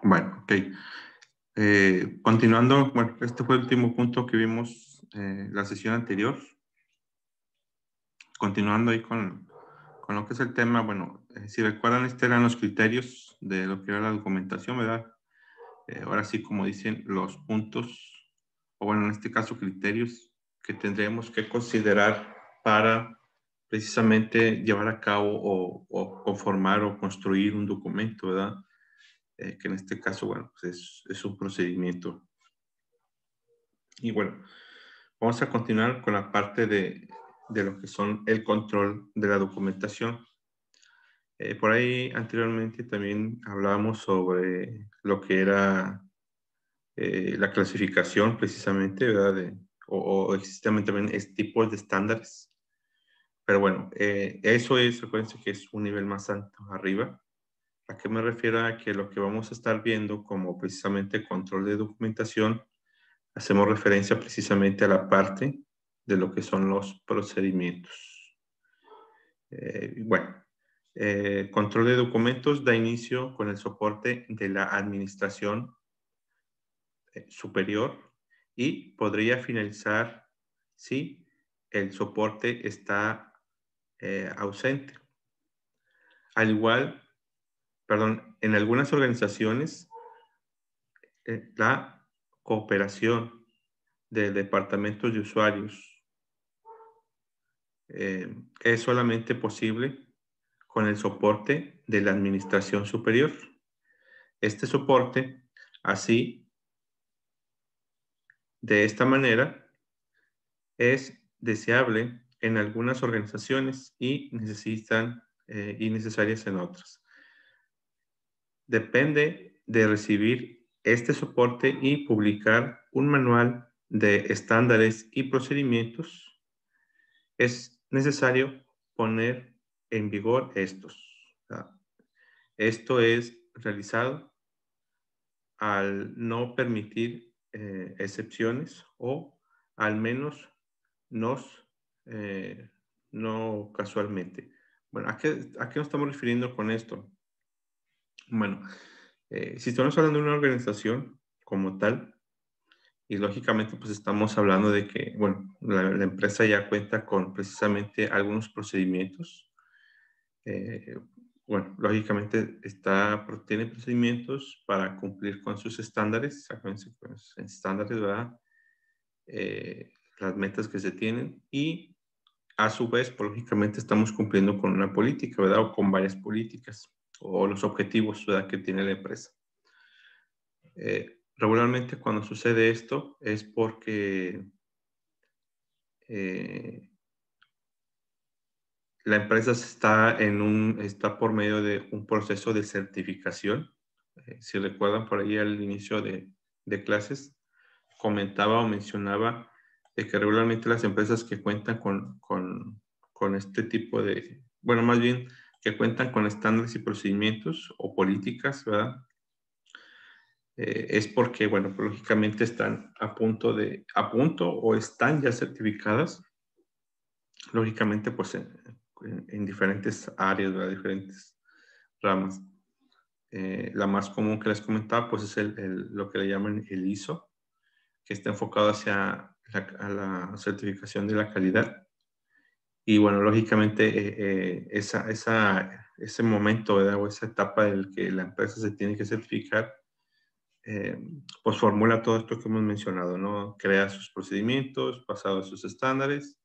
Bueno, ok. Continuando, bueno, este fue el último punto que vimos la sesión anterior. Continuando ahí con lo que es el tema, bueno, si recuerdan, estos eran los criterios de lo que era la documentación, ¿verdad? Ahora sí, como dicen, los puntos, o bueno, en este caso, criterios que tendremos que considerar para precisamente llevar a cabo o conformar o construir un documento, ¿verdad? Que en este caso, bueno, pues es un procedimiento. Y bueno, vamos a continuar con la parte de lo que son el control de la documentación. Por ahí anteriormente también hablábamos sobre lo que era la clasificación precisamente, ¿verdad? O existen también tipos de estándares. Pero bueno, eso es, recuerden que es un nivel más alto arriba. ¿A qué me refiero? A que lo que vamos a estar viendo como precisamente control de documentación, hacemos referencia precisamente a la parte de lo que son los procedimientos. Bueno, control de documentos da inicio con el soporte de la administración superior y podría finalizar si el soporte está ausente. Al igual, perdón, en algunas organizaciones, la cooperación de departamentos de usuarios es solamente posible con el soporte de la administración superior. Este soporte, así, de esta manera, es deseable en algunas organizaciones y necesarias en otras. Depende de recibir este soporte y publicar un manual de estándares y procedimientos. Es necesario poner en vigor estos. Esto es realizado al no permitir excepciones o al menos nos, no casualmente. Bueno, ¿a qué nos estamos refiriendo con esto? Bueno, si estamos hablando de una organización como tal, y lógicamente pues estamos hablando de que, bueno, la empresa ya cuenta con precisamente algunos procedimientos. Eh, bueno, lógicamente tiene procedimientos para cumplir con sus estándares, acuérdense, pues, estándares, ¿verdad? Las metas que se tienen y a su vez, pues, lógicamente estamos cumpliendo con una política, ¿verdad? O con varias políticas o los objetivos, ¿verdad? Que tiene la empresa. Regularmente cuando sucede esto es porque la empresa está por medio de un proceso de certificación. Si recuerdan por ahí al inicio de clases, comentaba o mencionaba de que regularmente las empresas que cuentan con este tipo de, bueno, más bien que cuentan con estándares y procedimientos o políticas, ¿verdad? Es porque, bueno, pues, lógicamente están a punto o están ya certificadas, lógicamente, pues en diferentes áreas, ¿verdad? Diferentes ramas. La más común que les comentaba, pues es lo que le llaman el ISO, que está enfocado hacia la certificación de la calidad. Y bueno, lógicamente ese momento, ¿verdad? O esa etapa en la que la empresa se tiene que certificar, pues formula todo esto que hemos mencionado, ¿no? Crea sus procedimientos basados en sus estándares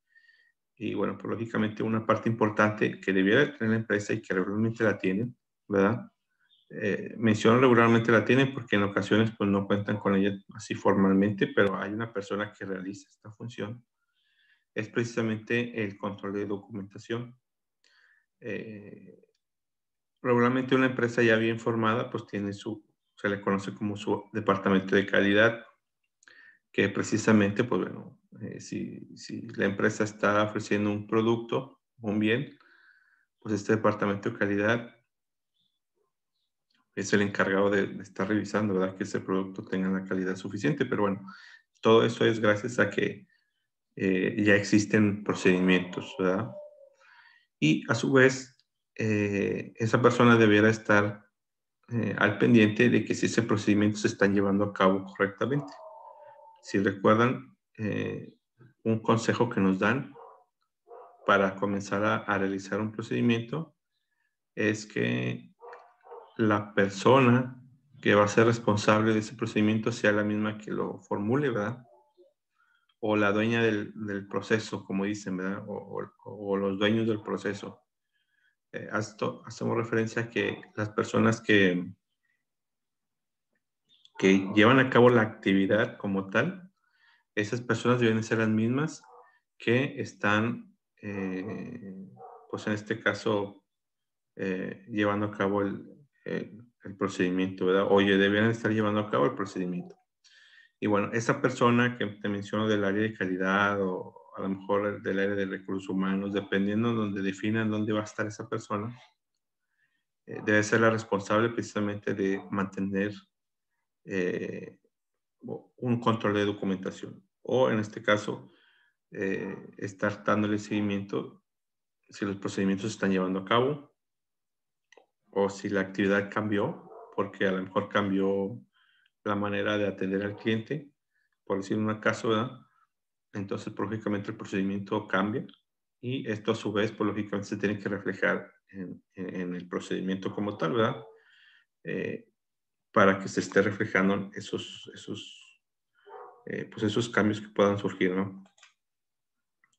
y bueno, pues lógicamente una parte importante que debiera tener la empresa y que regularmente la tienen, ¿verdad? Menciono regularmente la tienen porque en ocasiones pues no cuentan con ella así formalmente, pero hay una persona que realiza esta función. Es precisamente el control de documentación. Eh, Regularmente una empresa ya bien formada pues tiene se le conoce como su departamento de calidad, que precisamente, pues bueno, si la empresa está ofreciendo un producto, un bien, pues este departamento de calidad es el encargado de estar revisando, ¿verdad? Que ese producto tenga la calidad suficiente, pero bueno, todo eso es gracias a que ya existen procedimientos, ¿verdad? Y a su vez, esa persona debiera estar al pendiente de que si ese procedimiento se están llevando a cabo correctamente. Si recuerdan, un consejo que nos dan para comenzar a realizar un procedimiento es que la persona que va a ser responsable de ese procedimiento sea la misma que lo formule, ¿verdad? O la dueña del proceso, como dicen, ¿verdad? O los dueños del proceso. Hacemos referencia a que las personas que llevan a cabo la actividad como tal, esas personas deben ser las mismas que están, pues en este caso, llevando a cabo el procedimiento, ¿verdad? Oye, deben estar llevando a cabo el procedimiento. Y bueno, esa persona que te menciono del área de calidad o a lo mejor del área de recursos humanos, dependiendo de donde definan dónde va a estar esa persona, debe ser la responsable precisamente de mantener eh, un control de documentación. O en este caso, estar dándole seguimiento si los procedimientos se están llevando a cabo o si la actividad cambió, porque a lo mejor cambió la manera de atender al cliente, por decir un caso, ¿verdad? Entonces, pues, lógicamente, el procedimiento cambia y esto a su vez, pues, lógicamente, se tiene que reflejar en el procedimiento como tal, ¿verdad? Eh, para que se esté reflejando pues esos cambios que puedan surgir, ¿no?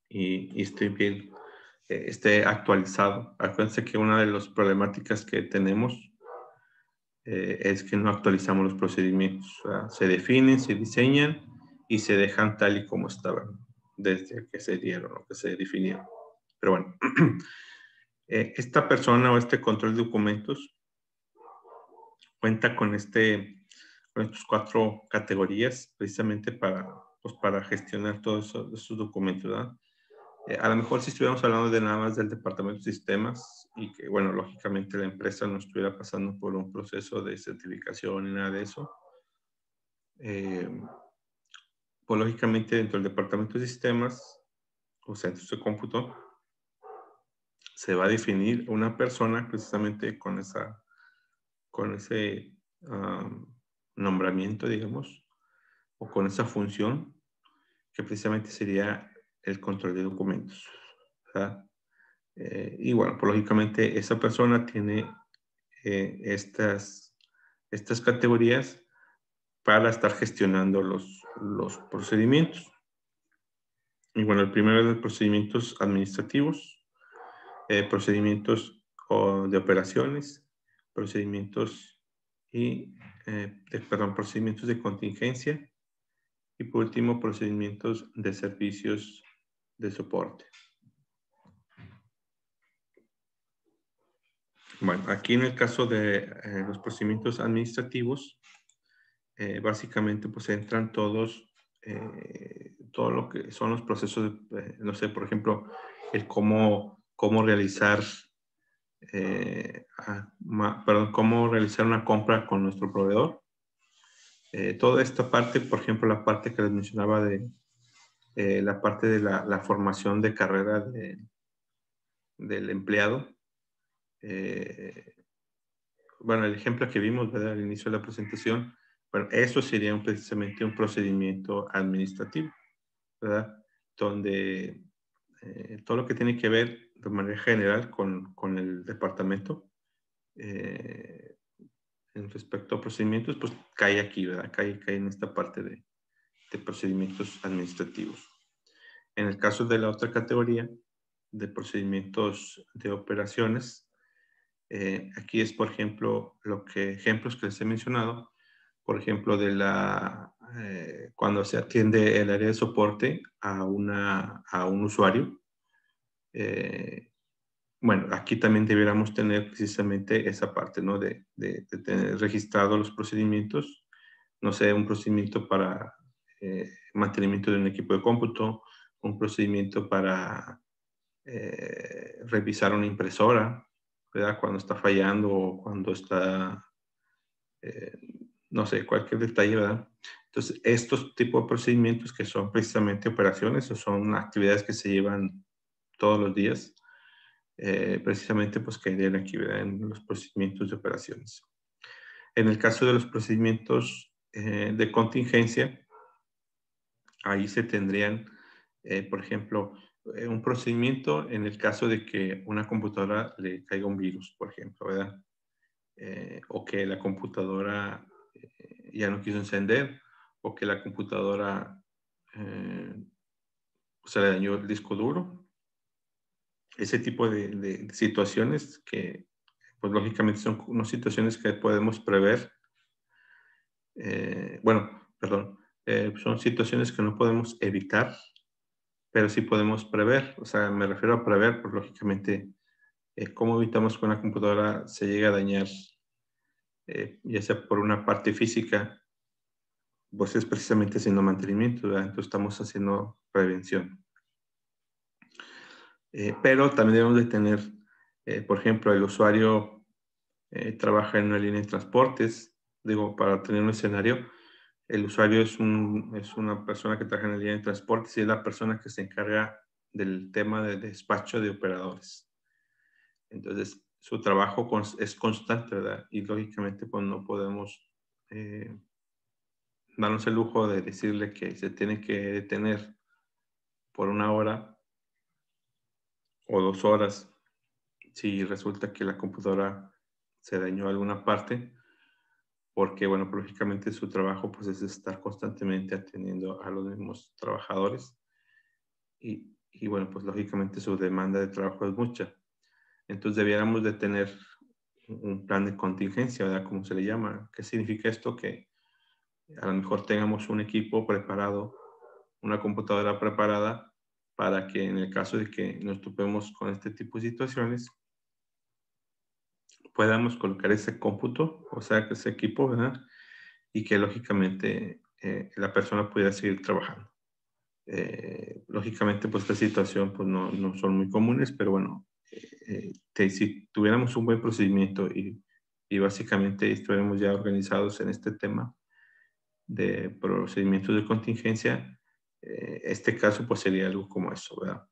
Y esté actualizado. Acuérdense que una de las problemáticas que tenemos es que no actualizamos los procedimientos. O sea, se definen, se diseñan y se dejan tal y como estaban desde que se dieron o que se definieron. Pero bueno, esta persona o este control de documentos cuenta con estas 4 categorías precisamente para gestionar todos esos documentos, ¿verdad? A lo mejor si estuviéramos hablando de nada más del departamento de sistemas y que, bueno, lógicamente la empresa no estuviera pasando por un proceso de certificación ni nada de eso, pues lógicamente dentro del departamento de sistemas o centros de cómputo se va a definir una persona precisamente con ese nombramiento, digamos, o con esa función que precisamente sería el control de documentos, ¿verdad? Y bueno, pues lógicamente esa persona tiene estas categorías para estar gestionando los procedimientos. Y bueno, el primero es los procedimientos administrativos, procedimientos de operaciones, procedimientos procedimientos de contingencia y por último procedimientos de servicios de soporte. Bueno, aquí en el caso de los procedimientos administrativos, básicamente pues entran todos, todo lo que son los procesos, no sé, por ejemplo, el cómo realizar, cómo realizar una compra con nuestro proveedor. Toda esta parte, por ejemplo, la parte que les mencionaba de la parte de la formación de carrera del empleado. Bueno, el ejemplo que vimos, ¿verdad? Al inicio de la presentación, bueno, eso sería precisamente un procedimiento administrativo, ¿verdad? Donde todo lo que tiene que ver de manera general con el departamento en respecto a procedimientos, pues cae aquí, ¿verdad? Cae en esta parte de procedimientos administrativos. En el caso de la otra categoría de procedimientos de operaciones, aquí es, por ejemplo, ejemplos que les he mencionado, por ejemplo, cuando se atiende el área de soporte a un usuario. Bueno, aquí también deberíamos tener precisamente esa parte, ¿no? De tener registrados los procedimientos, no sé, un procedimiento para mantenimiento de un equipo de cómputo, un procedimiento para revisar una impresora, ¿verdad? Cuando está fallando o cuando está, no sé, cualquier detalle, ¿verdad? Entonces, estos tipos de procedimientos que son precisamente operaciones o son actividades que se llevan todos los días, precisamente pues caerían aquí, ¿verdad? En los procedimientos de operaciones. En el caso de los procedimientos de contingencia, ahí se tendrían, por ejemplo, un procedimiento en el caso de que una computadora le caiga un virus, por ejemplo, ¿verdad? O que la computadora ya no quiso encender, o que la computadora se le dañó el disco duro. Ese tipo de situaciones que, pues lógicamente son unas situaciones que podemos prever. Bueno, perdón, son situaciones que no podemos evitar, pero sí podemos prever. O sea, me refiero a prever, pues lógicamente, cómo evitamos que una computadora se llegue a dañar, ya sea por una parte física, pues es precisamente haciendo mantenimiento, ¿verdad? Entonces estamos haciendo prevención. Pero también debemos de tener, por ejemplo, el usuario trabaja en una línea de transportes, digo, para tener un escenario, el usuario es una persona que trabaja en la línea de transportes y es la persona que se encarga del tema de despacho de operadores. Entonces, su trabajo es constante, ¿verdad? Y lógicamente, pues no podemos darnos el lujo de decirle que se tiene que detener por 1 hora o 2 horas si resulta que la computadora se dañó alguna parte, porque, bueno, pues, lógicamente su trabajo pues, es estar constantemente atendiendo a los mismos trabajadores y, bueno, pues lógicamente su demanda de trabajo es mucha. Entonces debiéramos de tener un plan de contingencia, ¿verdad? Como se le llama. ¿Qué significa esto? Que a lo mejor tengamos un equipo preparado, una computadora preparada para que en el caso de que nos topemos con este tipo de situaciones, podamos colocar ese cómputo, o sea, que ese equipo, ¿verdad? Y que lógicamente la persona pudiera seguir trabajando. Lógicamente, pues esta situación pues, no son muy comunes, pero bueno, si tuviéramos un buen procedimiento y básicamente estuviéramos ya organizados en este tema de procedimientos de contingencia, este caso pues sería algo como eso, ¿verdad?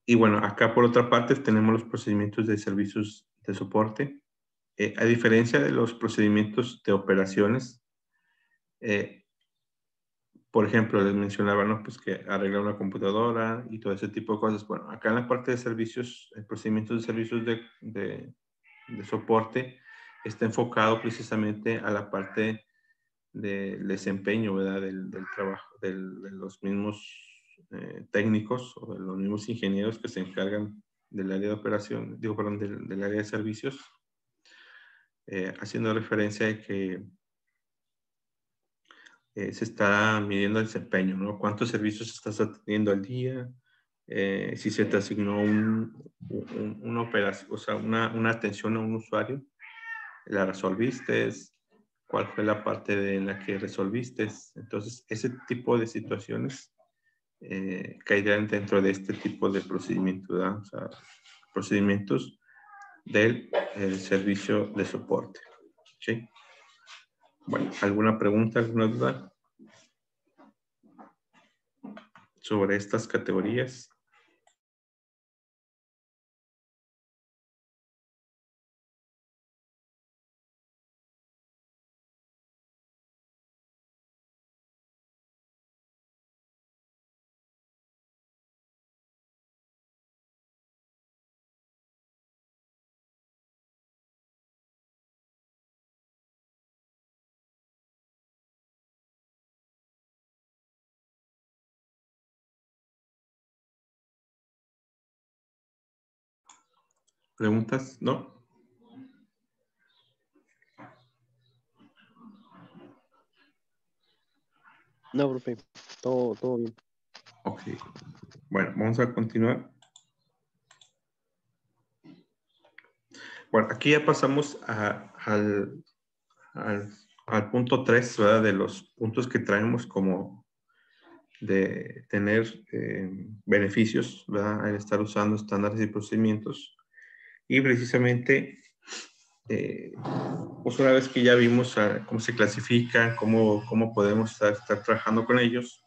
Y bueno, acá por otra parte tenemos los procedimientos de servicios de soporte. A diferencia de los procedimientos de operaciones, por ejemplo, les mencionaba, ¿no? Pues que arreglar una computadora y todo ese tipo de cosas. Bueno, acá en la parte de servicios, el procedimiento de servicios de soporte está enfocado precisamente a la parte del desempeño, ¿verdad? Del trabajo, de los mismos técnicos o de los mismos ingenieros que se encargan del área de operación, digo, perdón, del área de servicios, haciendo referencia de que se está midiendo el desempeño, ¿no? ¿Cuántos servicios estás atendiendo al día? Si se te asignó una operación, o sea, una atención a un usuario, ¿la resolviste? ¿Cuál fue la parte en la que resolviste? Entonces, ese tipo de situaciones caerían dentro de este tipo de procedimientos, ¿verdad? O sea, procedimientos del servicio de soporte. ¿Sí? Bueno, ¿alguna pregunta, alguna duda sobre estas categorías? ¿Preguntas? ¿No? No, profe, todo bien. Ok. Bueno, vamos a continuar. Bueno, aquí ya pasamos al punto 3, ¿verdad? De los puntos que traemos como de tener beneficios, ¿verdad? Al estar usando estándares y procedimientos. Y precisamente, pues una vez que ya vimos cómo se clasifican, cómo podemos estar trabajando con ellos,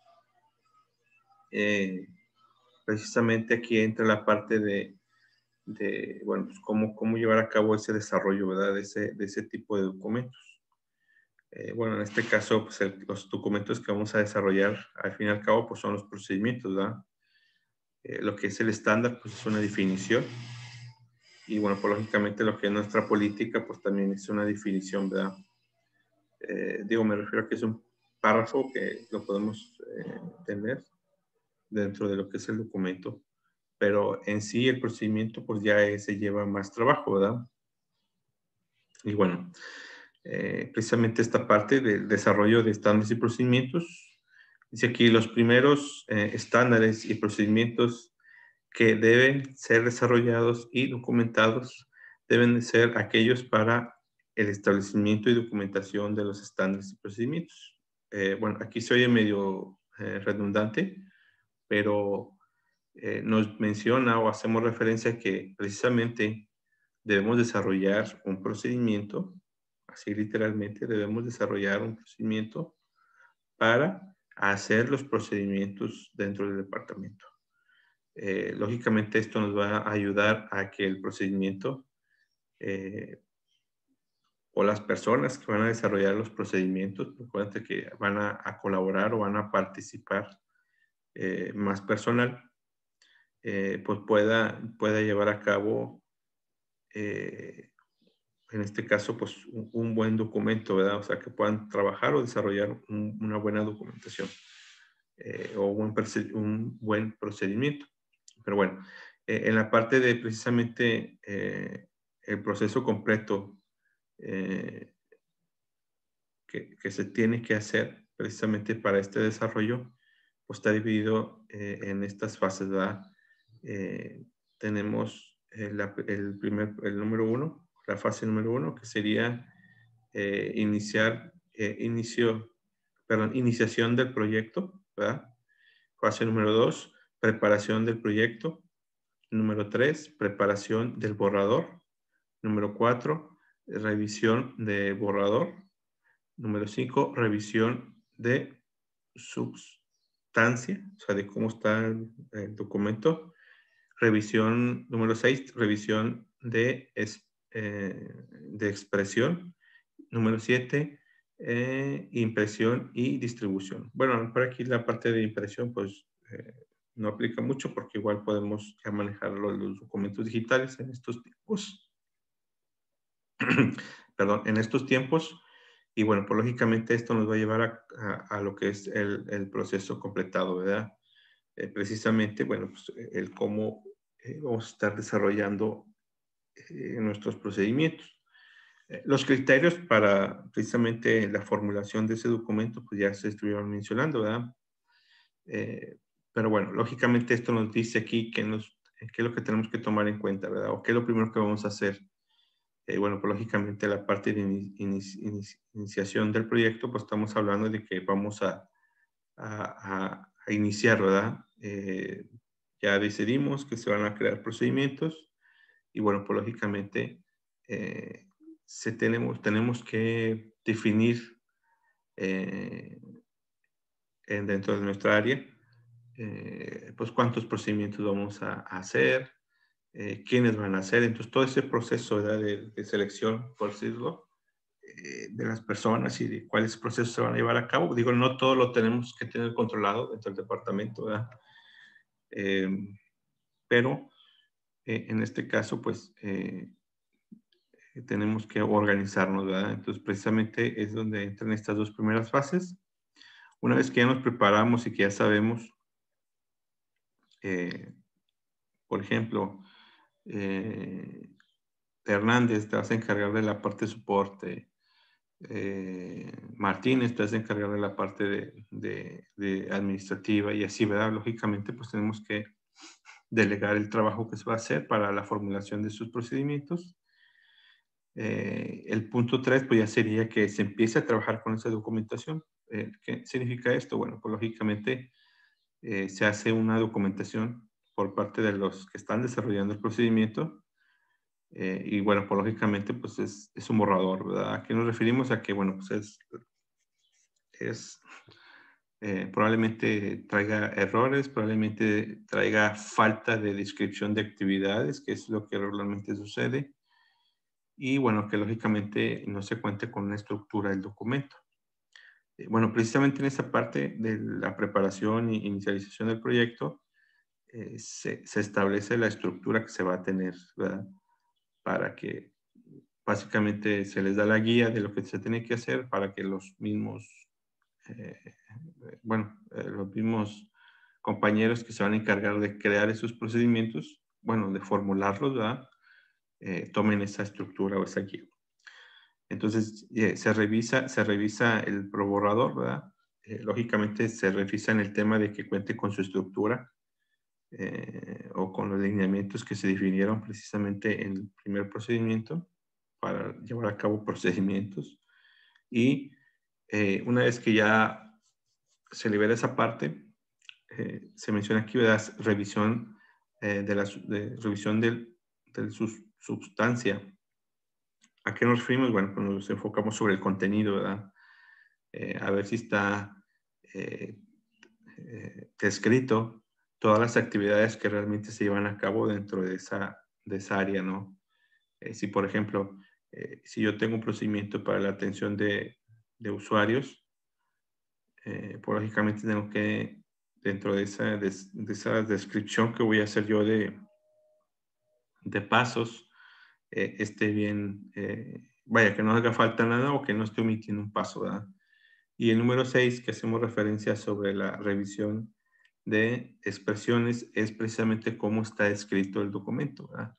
precisamente aquí entra la parte de bueno, pues cómo llevar a cabo ese desarrollo, ¿verdad? De ese tipo de documentos. Bueno, en este caso, pues los documentos que vamos a desarrollar, al fin y al cabo, pues son los procedimientos, ¿verdad? Lo que es el estándar, pues es una definición. Y bueno, pues lógicamente lo que es nuestra política, pues también es una definición, ¿verdad? Me refiero a que es un párrafo que lo podemos tener dentro de lo que es el documento, pero en sí el procedimiento pues ya se lleva más trabajo, ¿verdad? Y bueno, precisamente esta parte del desarrollo de estándares y procedimientos, dice aquí los primeros estándares y procedimientos que deben ser desarrollados y documentados deben de ser aquellos para el establecimiento y documentación de los estándares y procedimientos. Bueno, aquí se oye medio redundante, pero nos menciona o hacemos referencia a que precisamente debemos desarrollar un procedimiento, así literalmente debemos desarrollar un procedimiento para hacer los procedimientos dentro del departamento. Lógicamente esto nos va a ayudar a que el procedimiento o las personas que van a desarrollar los procedimientos, recuerden que van a colaborar o van a participar más personal, pues pueda llevar a cabo, en este caso, pues un buen documento, ¿verdad? O sea, que puedan trabajar o desarrollar una buena documentación o un buen procedimiento. Pero bueno, en la parte de precisamente el proceso completo que se tiene que hacer precisamente para este desarrollo, pues está dividido en estas fases, ¿verdad? Tenemos el número 1, la fase número 1, que sería iniciación del proyecto, ¿verdad? Fase número 2, preparación del proyecto. Número 3, preparación del borrador. Número 4, revisión de borrador. Número 5, revisión de sustancia, o sea, de cómo está el documento. Revisión, número 6, revisión de expresión. Número 7, impresión y distribución. Bueno, por aquí la parte de impresión, pues no aplica mucho porque igual podemos ya manejar los documentos digitales en estos tiempos. Perdón, en estos tiempos. Y bueno, pues lógicamente esto nos va a llevar a lo que es el proceso completado, ¿verdad? Precisamente, bueno, pues el cómo vamos a estar desarrollando nuestros procedimientos. Los criterios para precisamente la formulación de ese documento, pues ya se estuvieron mencionando, ¿verdad? Pero bueno, lógicamente esto nos dice aquí qué es lo que tenemos que tomar en cuenta, ¿verdad? O qué es lo primero que vamos a hacer. Bueno, pues lógicamente la parte de iniciación del proyecto, pues estamos hablando de que vamos a iniciar, ¿verdad? Ya decidimos que se van a crear procedimientos y bueno, pues lógicamente tenemos que definir dentro de nuestra área, pues cuántos procedimientos vamos a hacer, quiénes van a hacer. Entonces, todo ese proceso, ¿verdad? de selección, por decirlo, de las personas y de cuáles procesos se van a llevar a cabo. Digo, no todo lo tenemos que tener controlado dentro del departamento, ¿verdad? Pero en este caso, pues, tenemos que organizarnos, ¿verdad? Entonces, precisamente es donde entran estas dos primeras fases. Una vez que ya nos preparamos y que ya sabemos, por ejemplo, Hernández, te vas a encargar de la parte de soporte. Martínez, te vas a encargar de la parte de administrativa y así, ¿verdad? Lógicamente, pues tenemos que delegar el trabajo que se va a hacer para la formulación de sus procedimientos. El punto 3, pues ya sería que se empiece a trabajar con esa documentación. ¿Qué significa esto? Bueno, pues lógicamente se hace una documentación por parte de los que están desarrollando el procedimiento y bueno, pues lógicamente pues es un borrador, ¿verdad? ¿A qué nos referimos? A que, bueno, pues es probablemente traiga errores, probablemente traiga falta de descripción de actividades, que es lo que regularmente sucede. Y bueno, que lógicamente no se cuente con una estructura del documento. Bueno, precisamente en esa parte de la preparación e inicialización del proyecto, se establece la estructura que se va a tener, ¿verdad? Para que básicamente se les da la guía de lo que se tiene que hacer para que los mismos, los mismos compañeros que se van a encargar de crear esos procedimientos, bueno, de formularlos, ¿verdad? Tomen esa estructura o esa guía. Entonces, se revisa el borrador, ¿verdad? Lógicamente se revisa en el tema de que cuente con su estructura o con los lineamientos que se definieron precisamente en el primer procedimiento para llevar a cabo procedimientos. Y una vez que ya se libera esa parte, se menciona aquí, ¿verdad? Revisión revisión de su sustancia. ¿A qué nos referimos? Bueno, pues nos enfocamos sobre el contenido, ¿verdad? A ver si está descrito todas las actividades que realmente se llevan a cabo dentro de esa área, ¿no? Si, por ejemplo, si yo tengo un procedimiento para la atención de usuarios, pues lógicamente tengo que, dentro de esa descripción que voy a hacer yo de pasos, esté bien, vaya, que no haga falta nada o que no esté omitiendo un paso, ¿verdad? Y el número 6, que hacemos referencia sobre la revisión de expresiones, es precisamente cómo está escrito el documento, ¿verdad?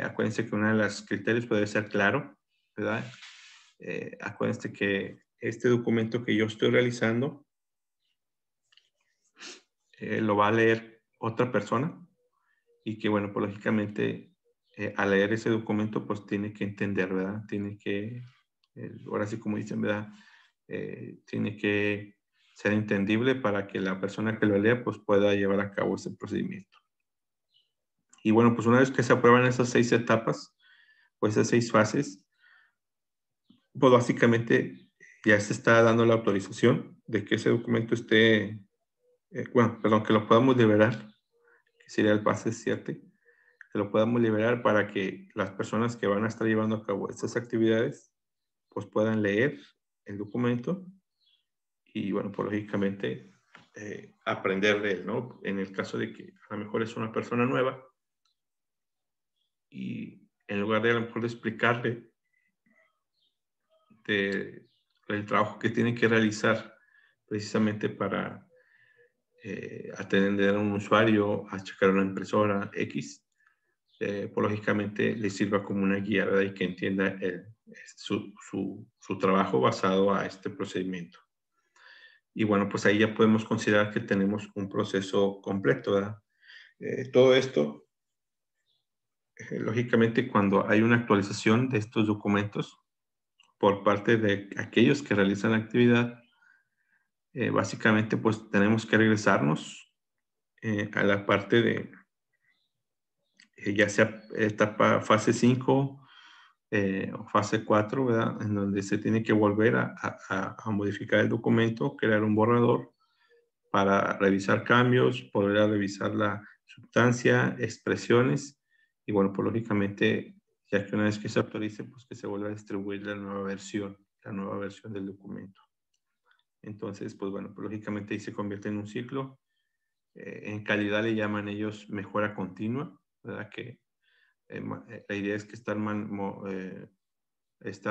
Acuérdense que uno de los criterios puede ser claro, ¿verdad? Acuérdense que este documento que yo estoy realizando lo va a leer otra persona y que, bueno, pues lógicamente al leer ese documento, pues tiene que entender, ¿verdad? Tiene que, ahora sí como dicen, ¿verdad? Tiene que ser entendible para que la persona que lo lea, pues pueda llevar a cabo ese procedimiento. Y bueno, pues una vez que se aprueban esas 6 etapas, pues esas 6 fases, pues básicamente ya se está dando la autorización de que ese documento esté, que lo podamos liberar, que sería el fase 7, que lo podamos liberar para que las personas que van a estar llevando a cabo estas actividades, pues puedan leer el documento y, bueno, pues lógicamente aprender de él, ¿no? En el caso de que a lo mejor es una persona nueva y en lugar de a lo mejor de explicarle el trabajo que tiene que realizar precisamente para atender a un usuario, a checar una impresora X, pues lógicamente le sirva como una guía, ¿verdad? Y que entienda su trabajo basado a este procedimiento. Y bueno, pues ahí ya podemos considerar que tenemos un proceso completo, ¿verdad? Todo esto, lógicamente, cuando hay una actualización de estos documentos por parte de aquellos que realizan la actividad, básicamente, pues tenemos que regresarnos a la parte de, ya sea etapa fase 5 o fase 4, ¿verdad? En donde se tiene que volver a modificar el documento, crear un borrador para revisar cambios, volver a revisar la sustancia, expresiones, y bueno, pues lógicamente, ya que una vez que se autorice, pues que se vuelva a distribuir la nueva versión del documento. Entonces, pues bueno, pues lógicamente ahí se convierte en un ciclo. En calidad le llaman ellos mejora continua, ¿verdad? Que la idea es que estar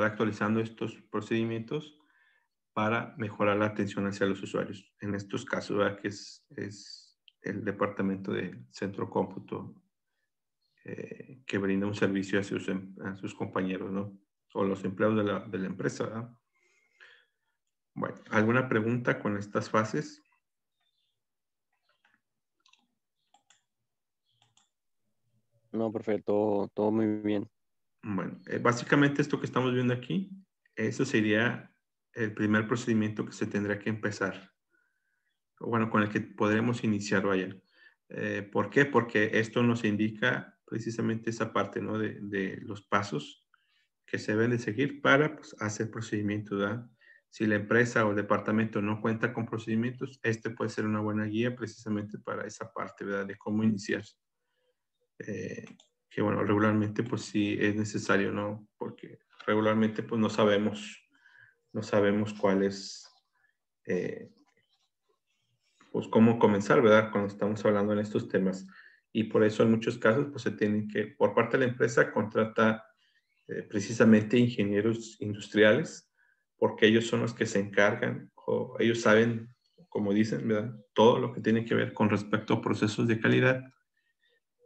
actualizando estos procedimientos para mejorar la atención hacia los usuarios. En estos casos, ¿verdad? Que es el departamento de centro cómputo que brinda un servicio a sus compañeros, ¿no? O los empleados de la empresa, ¿verdad? Bueno, ¿alguna pregunta con estas fases? No, perfecto, todo muy bien. Bueno, básicamente esto que estamos viendo aquí, eso sería el primer procedimiento que se tendrá que empezar. Bueno, con el que podremos iniciar, vaya. ¿Por qué? Porque esto nos indica precisamente esa parte, ¿no? De los pasos que se deben de seguir para pues, hacer procedimientos, ¿verdad? Si la empresa o el departamento no cuenta con procedimientos, este puede ser una buena guía precisamente para esa parte, ¿verdad? De cómo iniciar. Que bueno, regularmente pues sí es necesario, ¿no? Porque regularmente pues no sabemos cuál es, pues cómo comenzar, ¿verdad? Cuando estamos hablando en estos temas. Y por eso en muchos casos pues se tienen que, por parte de la empresa, contrata precisamente ingenieros industriales, porque ellos son los que se encargan, o ellos saben, como dicen, ¿verdad? Todo lo que tiene que ver con respecto a procesos de calidad.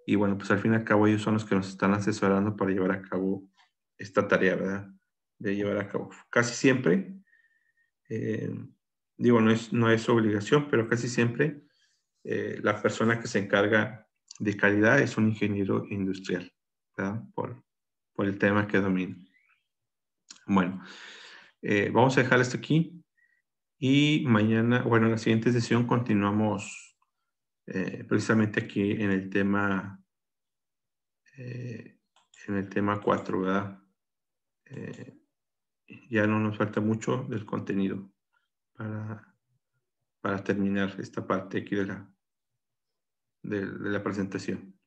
Y bueno, pues al fin y al cabo ellos son los que nos están asesorando para llevar a cabo esta tarea, ¿verdad? De llevar a cabo. Casi siempre, eh, digo, no es obligación, pero casi siempre la persona que se encarga de calidad es un ingeniero industrial, ¿verdad? Por el tema que domina. Bueno, vamos a dejar esto aquí y mañana, bueno, en la siguiente sesión continuamos precisamente aquí eh, en el tema 4, ¿verdad? Ya no nos falta mucho del contenido para, para terminar esta parte aquí de la presentación.